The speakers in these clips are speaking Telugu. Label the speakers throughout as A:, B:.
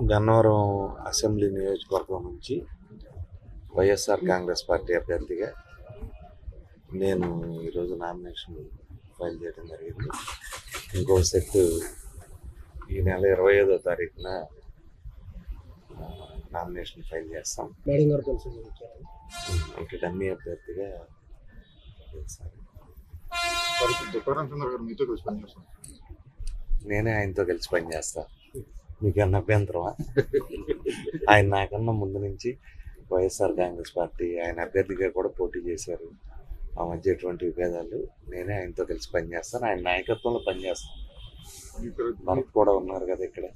A: గన్నవరం అసెంబ్లీ నియోజకవర్గం నుంచి వైఎస్ఆర్ కాంగ్రెస్ పార్టీ అభ్యర్థిగా నేను ఈరోజు నామినేషన్ ఫైల్ చేయడం జరిగింది. ఇంకో సెట్ ఈ నెల 25వ తారీఖున నామినేషన్ ఫైల్ చేస్తాం. ఇంకా డమ్మీ అభ్యర్థిగా నేనే ఆయనతో కలిసి పనిచేస్తాను. మీకన్నా అభ్యంతరమా? ఆయన నాకన్నా ముందు నుంచి వైఎస్ఆర్ కాంగ్రెస్ పార్టీ ఆయన అభ్యర్థిగా కూడా పోటీ చేశారు. ఆ మధ్య ఎటువంటి విభేదాలు నేనే ఆయనతో కలిసి పనిచేస్తాను. ఆయన నాయకత్వంలో పనిచేస్తాను. భరత్ కూడా ఉన్నారు కదా ఇక్కడ.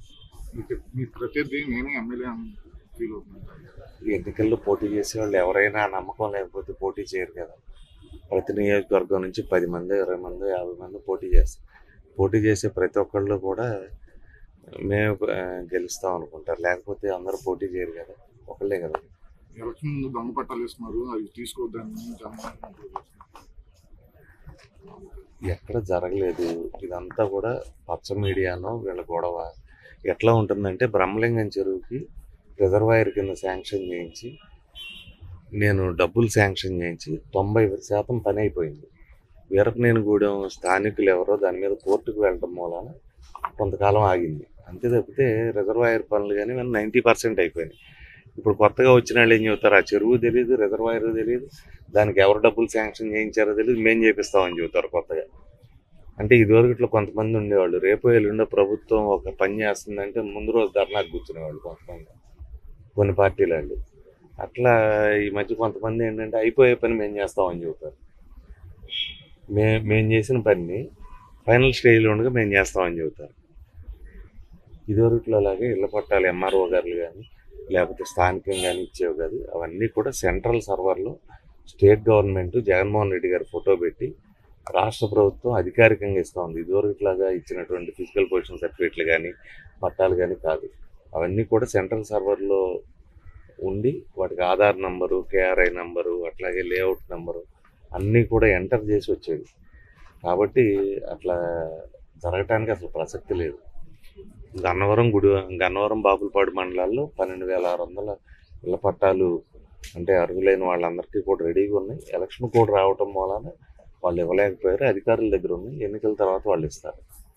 A: ఎన్నికల్లో పోటీ చేసేవాళ్ళు ఎవరైనా నమ్మకం లేకపోతే పోటీ చేయరు కదా. ప్రతి నియోజకవర్గం నుంచి 10 మంది 20 మంది 50 మంది పోటీ చేస్తారు. పోటీ చేసే ప్రతి ఒక్కళ్ళు కూడా మేము గెలుస్తాం అనుకుంటారు, లేకపోతే అందరూ పోటీ చేయరు కదా, ఒకళ్ళే కదా.
B: దొంగ పట్టాలు ఇస్తున్నారు, అవి తీసుకోవద్దని
A: ఎక్కడ జరగలేదు. ఇదంతా కూడా పచ్చ మీడియానో వీళ్ళ గొడవ. ఎట్లా ఉంటుందంటే బ్రహ్మలింగం చెరువుకి రిజర్వాయర్ కింద శాంక్షన్ చేయించి నేను డబ్బులు శాంక్షన్ చేయించి 90% పని అయిపోయింది. వీరపనేనిగూడెం స్థానికులు ఎవరో దాని మీద కోర్టుకు వెళ్ళడం మూలన కొంతకాలం ఆగింది. అంతే తప్పితే రిజర్వాయర్ పనులు కానీ 90% అయిపోయినాయి. ఇప్పుడు కొత్తగా వచ్చిన వాళ్ళు ఏం చెబుతారు, ఆ చెరువు తెలియదు, రిజర్వాయర్ తెలియదు, దానికి ఎవరు డబ్బులు శాంక్షన్ చేయించారో తెలియదు, మేము చేపిస్తామని చెబుతారు కొత్తగా. అంటే ఇదివరకు ఇట్లా కొంతమంది ఉండేవాళ్ళు, రేపు ఎల్లుండో ప్రభుత్వం ఒక పని చేస్తుందంటే ముందు రోజు ధర్నాకు కూర్చునేవాళ్ళు కొంతమంది, కొన్ని పార్టీల వాళ్ళు. అట్లా ఈ మధ్య కొంతమంది ఏంటంటే అయిపోయే పని మేము చేస్తామని చెబుతారు. మేము చేసిన పని ఫైనల్ స్టేజ్లో ఉండగా మేము చేస్తామని చెబుతారు. ఇదివరకులో అలాగే ఇళ్ల పట్టాలు ఎంఆర్ఓ గారు కానీ లేకపోతే స్థానికంగా కానీ ఇచ్చేవి కాదు. అవన్నీ కూడా సెంట్రల్ సర్వర్లో state government Jaganmohan Reddy garu photo పెట్టి రాష్ట్ర ప్రభుత్వం అధికారికంగా ఇస్తూ ఉంది. ఇదివరకులాగా ఇచ్చినటువంటి ఫిజికల్ పొజిషన్ సర్టిఫికేట్లు కానీ పట్టాలు కానీ కాదు. అవన్నీ కూడా సెంట్రల్ సర్వర్లో ఉండి వాటికి ఆధార్ నంబరు, కేఆర్ఐ నంబరు, అట్లాగే లేఅవుట్ నంబరు అన్నీ కూడా ఎంటర్ చేసి వచ్చేవి. కాబట్టి అట్లా జరగటానికి అసలు ప్రసక్తి లేదు. గన్నవరం బాపులపాడు మండలాల్లో 12,600 ఇళ్ల పట్టాలు అంటే అర్హులైన వాళ్ళందరికీ కూడా రెడీగా ఉన్నాయి. ఎలక్షన్ కూడా రావటం వలన వాళ్ళు ఇవ్వలేకపోయారు. అధికారుల దగ్గర ఉన్నాయి. ఎన్నికల తర్వాత వాళ్ళు ఇస్తారు.